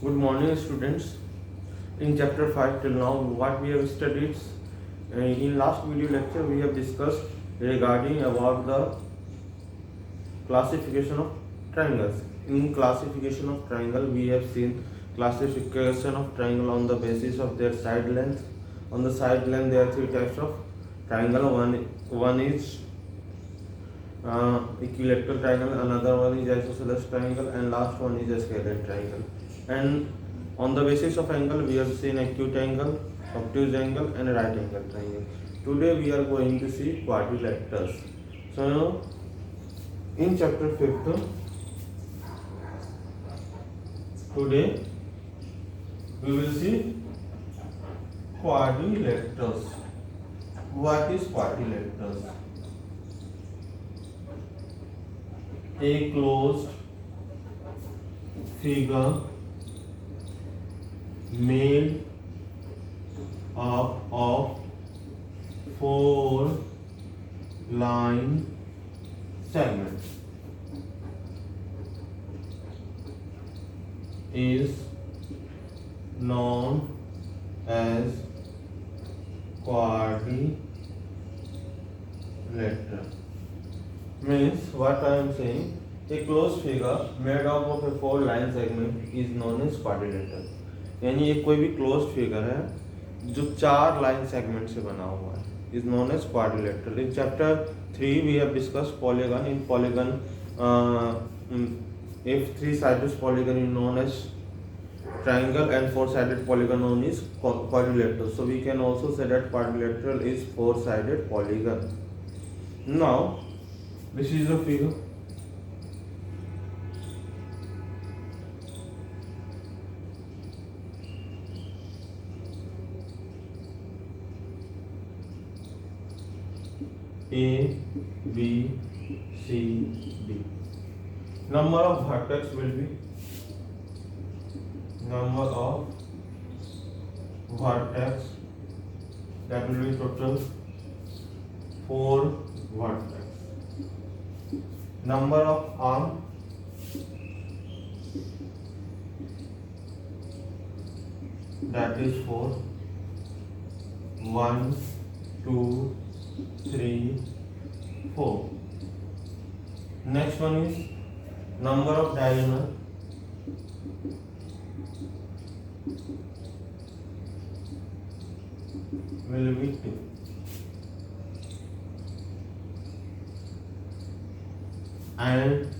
Good morning, students. In chapter 5 till now, what we have studied in last video lecture, we have discussed regarding about the classification of triangles. In classification of triangle, we have seen classification of triangle on the basis of their side length. On the side length, there are three types of triangle. One is equilateral triangle, another one is isosceles triangle, and last one is a scalar triangle. And on the basis of angle, we have seen acute angle, obtuse angle, and right angle triangle. Today we are going to see quadrilaterals. So in chapter 5, today we will see quadrilaterals. What is quadrilaterals? A closed figure made up of four line segments is known as quadrilateral. Means what I am saying, a closed figure made up of a four line segment is known as quadrilateral. यानी ये कोई भी closed figure है जो चार line segment से बना हुआ है is known as quadrilateral. In chapter 3 we have discuss polygon. In polygon if three-sided polygon is known as triangle and four-sided polygon known as quadrilateral. So we can also say that quadrilateral is four-sided polygon. Now this is the figure. A, B, C, D. Number of vertex will be number of vertex, that will be total 4 vertex. Number of arm, that is 4. 1, 2, 3, 4. Next one is number of diagonal, will be 2. And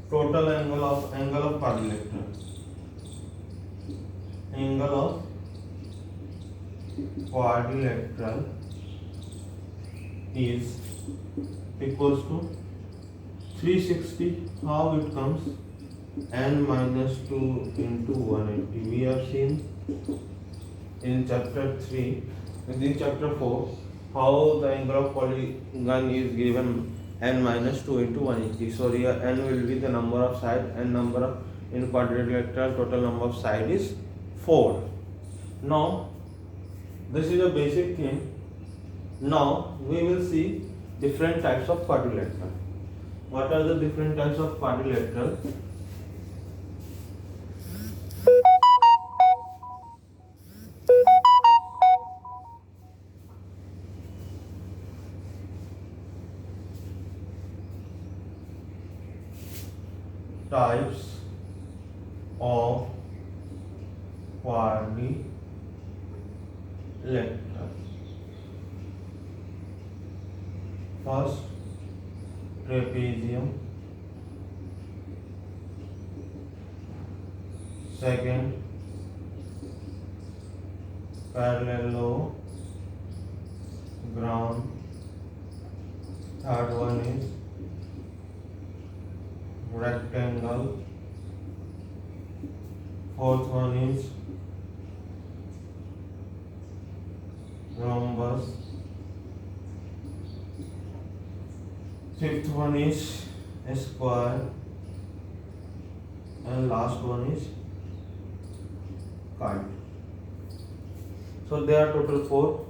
total angle of quadrilateral, angle of quadrilateral is equals to 360. How it comes? N minus 2 into 180. We have seen in chapter 3, in chapter 4, how the angle of polygon is given n minus 2 into 180. So here n will be the number of side and number of in quadrilateral total number of side is 4. Now this is a basic thing. Now we will see different types of quadrilateral. What are the different types of quadrilateral? Types of quadrilateral. First, trapezium. Second, parallelogram. Third one is rectangle. Fourth one is rhombus. Fifth one is a square, and last one is kite. So there are total 4.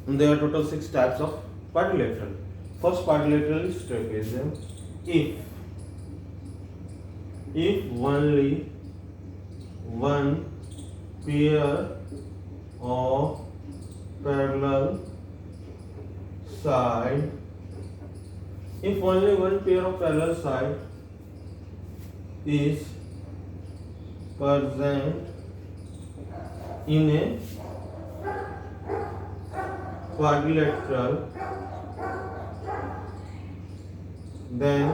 And there are total 6 types of quadrilateral. First quadrilateral is trapezium. if only one pair of parallel side, if only one pair of parallel side is present in a quadrilateral, then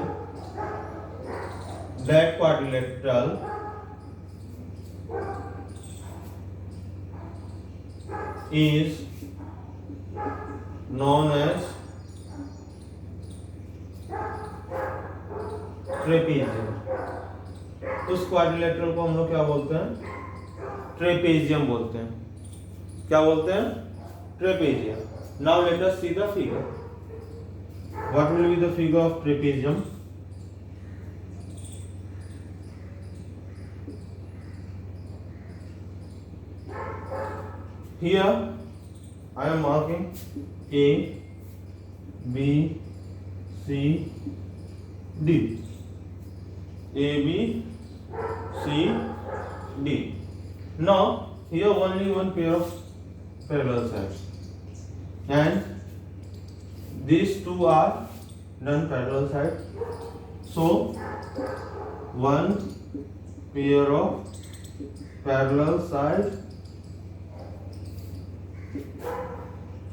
that quadrilateral is known as trapezium. उस quadrilateral को हम लोग क्या बोलते हैं? Trapezium बोलते हैं। क्या बोलते हैं? Trapezium. Now let us see the figure. What will be the figure of trapezium? Here I am marking A, B, C, D. A, B, C, D. Now here only one pair of parallel sides, and these two are non-parallel sides. So one pair of parallel sides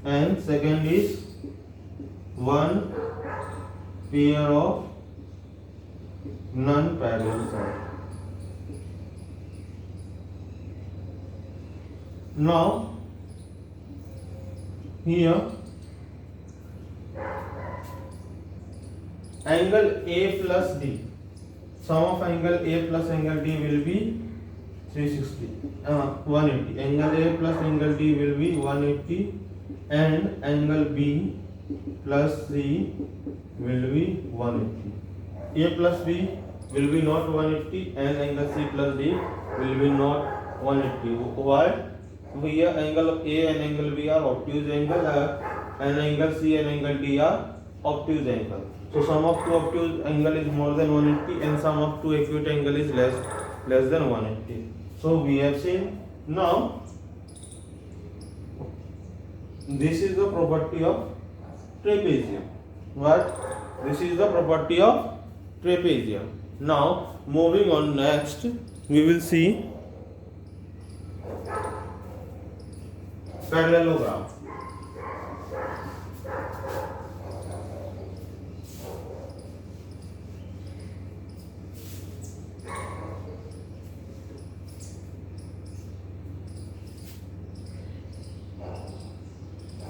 and second is one pair of non-parallel side. Now here angle A plus D, sum of angle A plus angle D will be 180. Angle A plus angle D will be 180 and angle B plus C will be 180. A plus B will be not 180 and angle C plus D will be not 180. Why? Here angle A and angle B are obtuse angle and angle C and angle D are obtuse angle. So sum of two obtuse angle is more than 180 and sum of two acute angle is less than 180. So we have seen. Now this is the property of trapezium. What? This is the property of trapezium. Now moving on, next we will see parallelogram.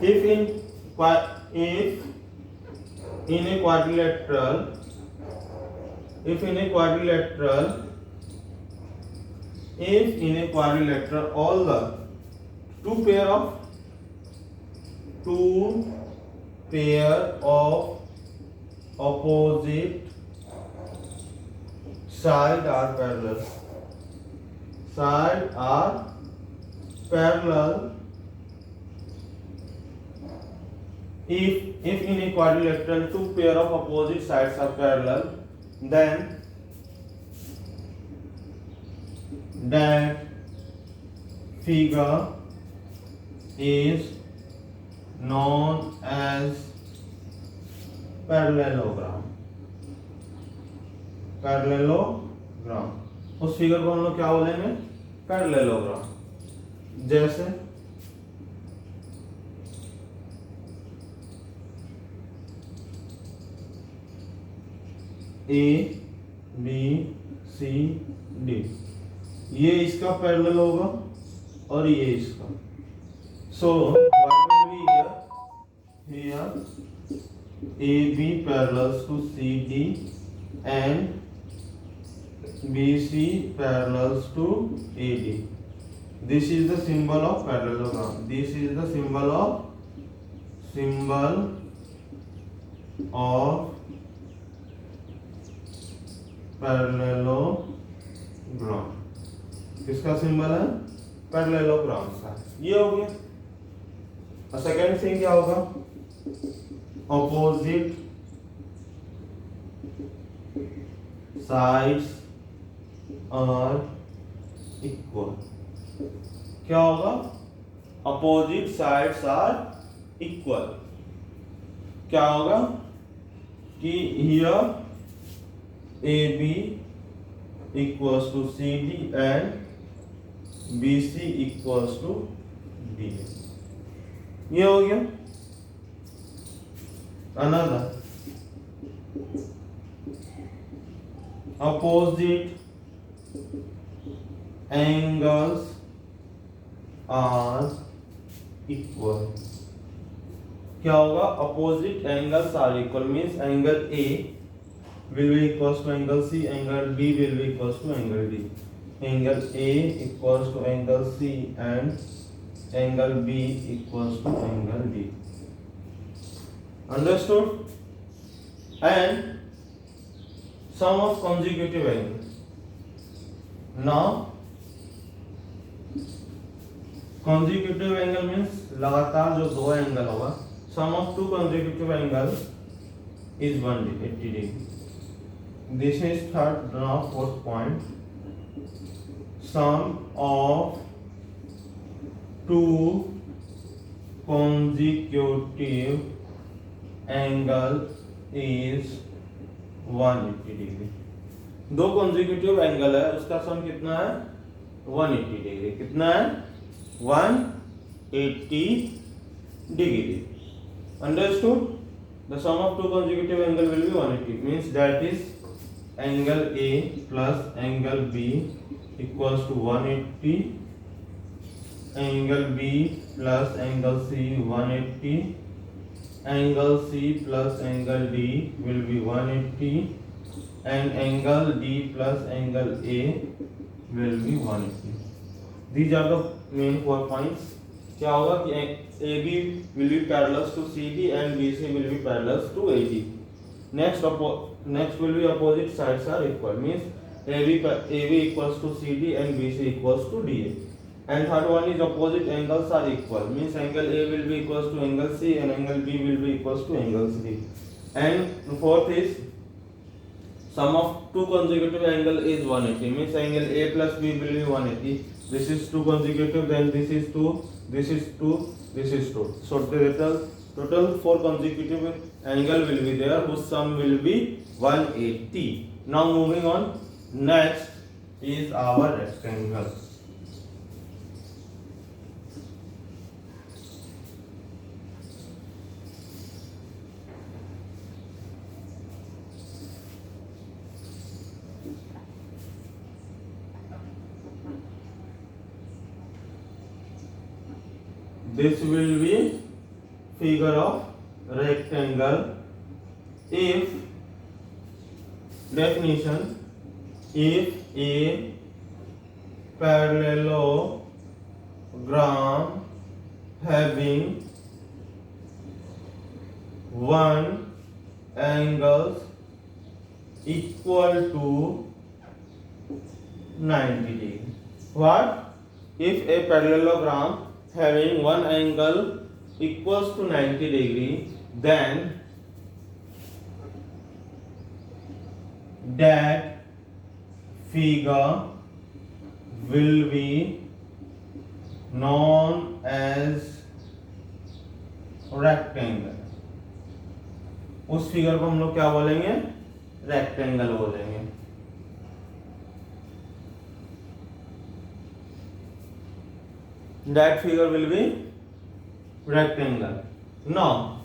If in a quadrilateral all the two pair of opposite side are parallel, if in a quadrilateral two pair of opposite sides are parallel, then that figure is known as parallelogram. उस figure को हम लोग क्या बोलेंगे? Parallelogram. जैसे A, B, C, D, ये इसका parallel होगा और ये इसका। So what will be here AB parallels to CD and BC parallels to AD. This is the symbol of parallelogram. This is the symbol of parallelogram. किसका symbol है? Parallelogram का। ये हो गया। और सेकेंड थिंग क्या होगा? ऑपोजिट साइड्स आर इक्वल, क्या होगा, अपोजिट साइड्स आर इक्वल, क्या होगा कि here A B equals to C D and B C equals to D A, ये हो गया। Another opposite angles are equal, क्या होगा, opposite angles are equal means angle A will be equals to angle C, angle B will be equals to angle D, angle A equals to angle C and angle B equals to angle D, understood? And sum of consecutive angles, now consecutive angle means लगातार जो दो angle होगा, sum of two consecutive angle is 180 degree. This is third, now fourth point, sum of two consecutive angle is 180 degree, दो consecutive angle है उसका सम कितना है 180 degree, कितना है 180 degree, understood? The sum of two consecutive angle will be 180 means that is angle A plus angle B equals to 180, angle B plus angle C 180, angle C plus angle D will be 180 and angle D plus angle A will be 180. These are the main 4 points. क्या होगा कि AB will be parallel to CD and BC will be parallel to AD. Next will be opposite sides are equal means AB equals to CD and BC equals to DA. And third one is opposite angles are equal means angle A will be equals to angle C and angle B will be equals to angle C. And fourth is sum of two consecutive angle is 180 means angle A plus B will be 180. This is two consecutive, then this is 2, this is 2, this is 2. So the total 4 consecutive angle will be there whose sum will be 180. Now moving on, next is our rectangle. This will be figure of rectangle if definition, if a parallelogram having one angles equal to 90 degree. What? If a parallelogram having one angle equals to 90 degree, then that figure will be known as rectangle. उस figure को हम लोग क्या बोलेंगे, rectangle बोलेंगे। That figure will be rectangle. Now,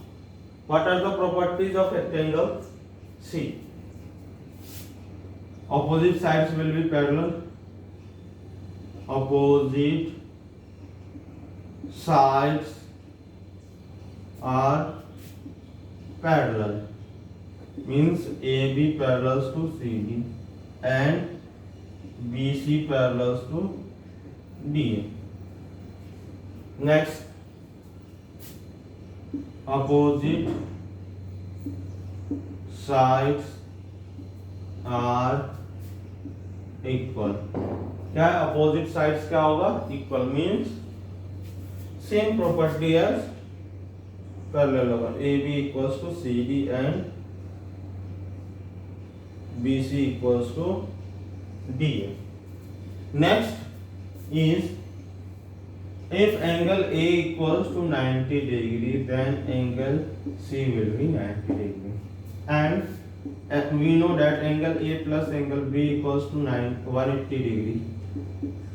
what are the properties of rectangle? See, opposite sides will be parallel. Opposite sides are parallel. Means AB parallels to CD and BC parallels to DA. Next, opposite sides are equal. क्या है opposite sides क्या होगा, equal means same property as parallelogram. AB equals to CD and BC equals to DA. Next is, if angle A equals to 90 degree, then angle C will be 90 degree. And we know that angle A plus angle B equals to 180 degree.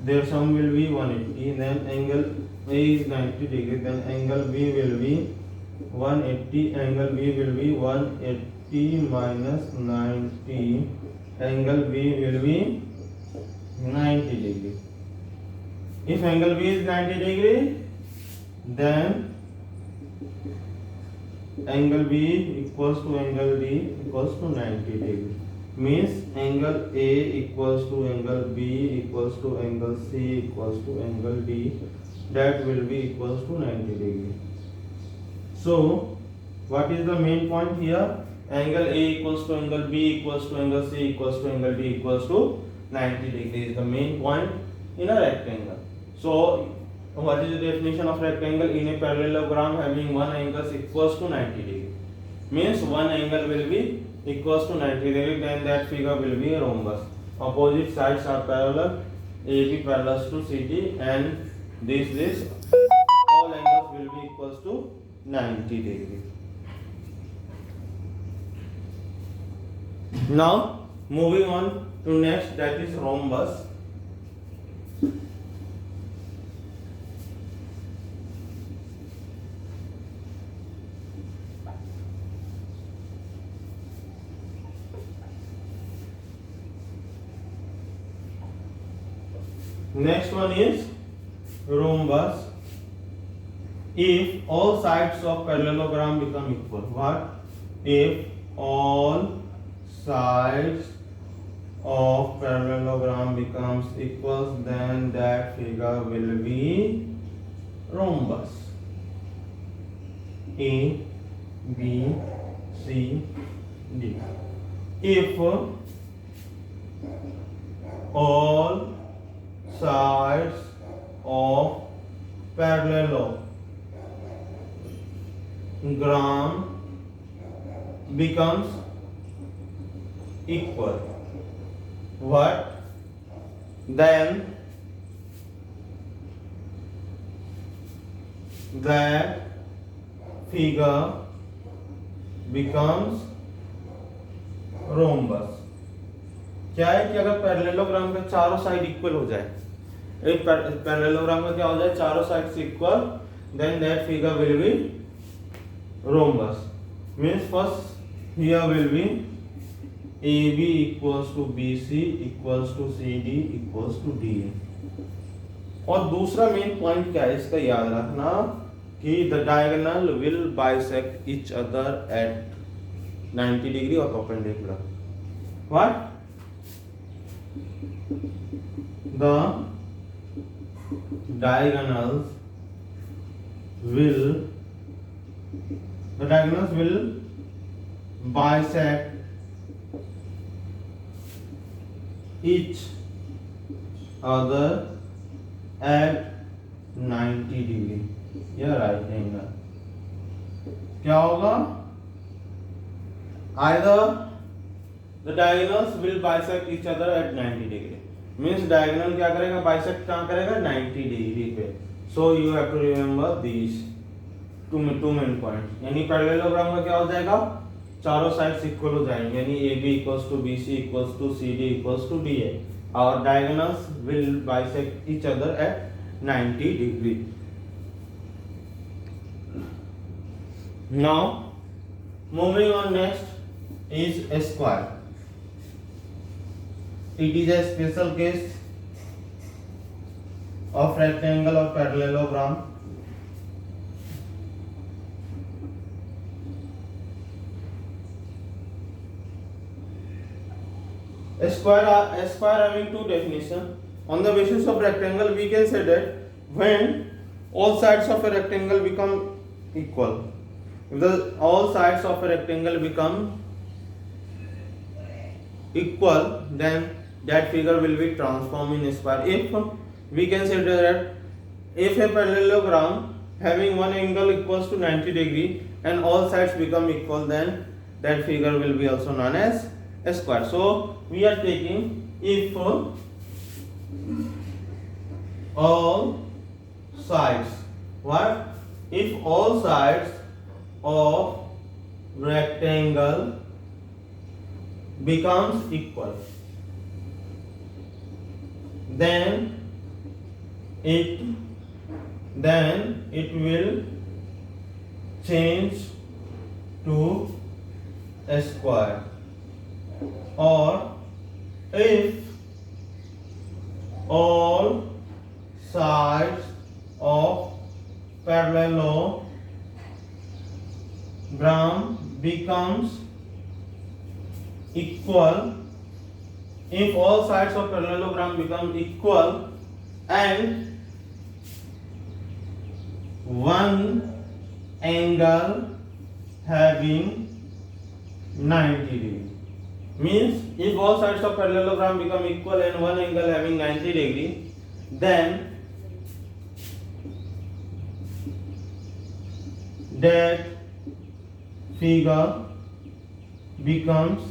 Their sum will be 180. Then angle A is 90 degree. Then angle B will be 180. Angle B will be 180 minus 90. Angle B will be 90 degree. If angle B is 90 degree, then angle B equals to angle D equals to 90 degree. Means angle A equals to angle B equals to angle C equals to angle D. That will be equals to 90 degree. So what is the main point here? Angle A equals to angle B equals to angle C equals to angle D equals to 90 degree is the main point in a rectangle. So what is the definition of rectangle? In a parallelogram having one angle equals to 90 degree. Means one angle will be equals to 90 degree, then that figure will be a rhombus. Opposite sides are parallel, AB parallel to CD, and this all angles will be equals to 90 degree. Now moving on to next, that is rhombus. Next one is rhombus. If all sides of parallelogram become equal. What? If all sides of parallelogram becomes equal, then that figure will be rhombus. A, B, C, D. If all sides of parallelogram becomes equal, what? Then that figure becomes rhombus. क्या है कि अगर parallelogram के चारों side equal हो जाए, एक parallelogram का क्या हो जाए, चारों साइड से equal, then that figure will be rhombus. Means first here will be AB equals to BC equals to CD equals to DA. और दूसरा मेन पॉइंट क्या है इसका याद रखना कि the diagonal will bisect each other at 90 degree or perpendicular. What? The diagonals will bisect each other at 90 degree. या right angle क्या होगा? Either the diagonals will bisect each other at 90 degree. Means diagonal क्या करेगा? Bisect कहाँ करेगा? 90 degree पे. So you have to remember these two main points. यानी parallelogram का क्या हो जाएगा? चारों साइड्स इक्वल हो जाएंगे, यानी AB equals to BC equals to CD equals to DA. Our diagonals will bisect each other at 90 degree. Now moving on, next is a square. It is a special case of rectangle or parallelogram. A square having two definitions. On the basis of rectangle, we can say that when all sides of a rectangle become equal, if all sides of a rectangle become equal, then that figure will be transformed in a square. If we can say that if a parallelogram having one angle equals to 90 degree and all sides become equal, then that figure will be also known as a square. So we are taking if all sides, what? If all sides of rectangle becomes equal, then it will change to a square. Or if all sides of parallelogram becomes equal, if all sides of parallelogram become equal and one angle having 90 degree, means if all sides of parallelogram become equal and one angle having 90 degree, then that figure becomes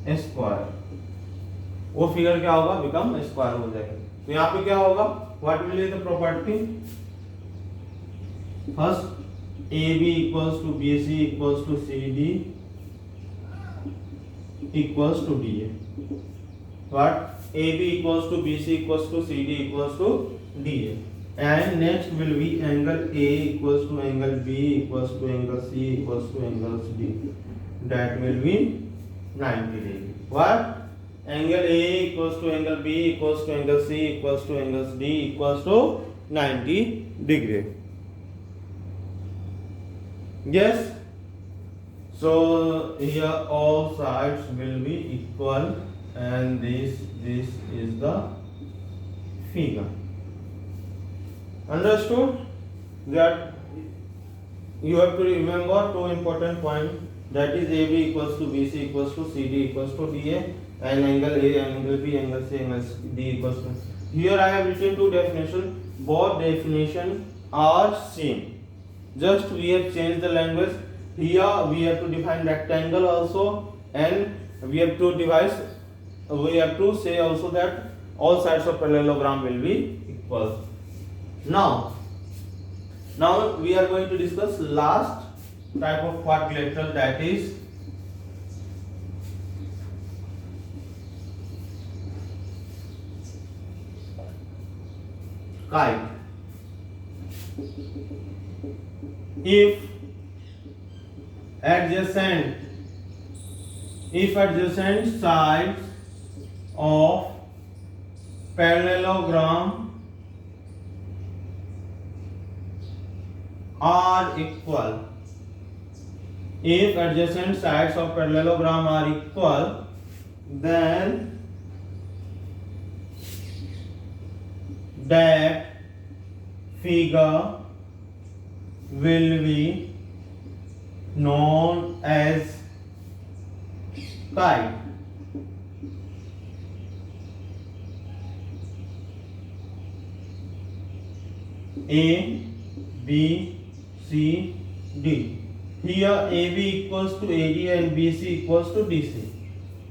a square. वो figure क्या होगा? Become square हो जाएगा. तो यहाँ पे क्या होगा? What will be the property? First AB equals to BC equals to CD equals to DA. What? AB equals to BC equals to CD equals to DA. And next will be angle A equals to angle B equals to angle C equals to angle D. That will be 90 degree. What? Angle A equals to angle B equals to angle C equals to angle D equals to 90 degree. Yes. So here all sides will be equal, and this is the figure. Understood? That you have to remember two important points. That is AB equals to BC equals to CD equals to DA, and angle A, angle B, angle C, angle D equals to. Here I have written two definitions. Both definitions are same. Just we have changed the language. Here we have to define rectangle also, and we have to say also that all sides of parallelogram will be equal. Now we are going to discuss last type of quadrilateral, that is kite. If adjacent sides of parallelogram are equal, if adjacent sides of parallelogram are equal, then that figure will be known as kite. A, B, C, D. Here AB equals to AD and BC equals to DC.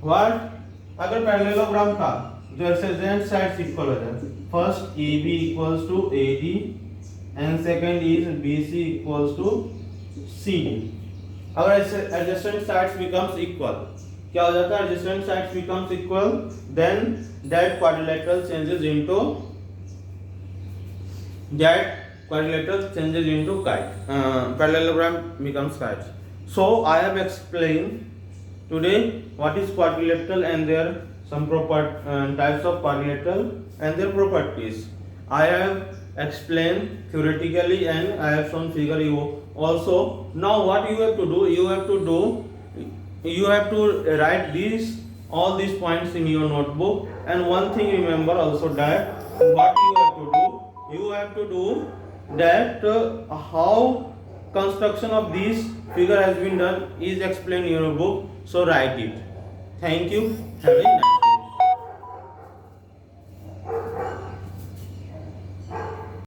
What? अगर parallelogram था जो adjacent sides equal हो जाए, first AB equals to AD and second is BC equals to CD. अगर adjacent sides becomes equal, क्या हो जाता है? Adjacent sides becomes equal, then that quadrilateral changes into kite. Parallelogram becomes kite. So I have explained today what is quadrilateral and their some types of quadrilateral and their properties. I have explained theoretically and I have shown figure you also. Now what you have to do? You have to write all these points in your notebook. And one thing remember also, that what you have to do that how construction of this figure has been done is explained in your book. So write it. Thank you. Have a nice day.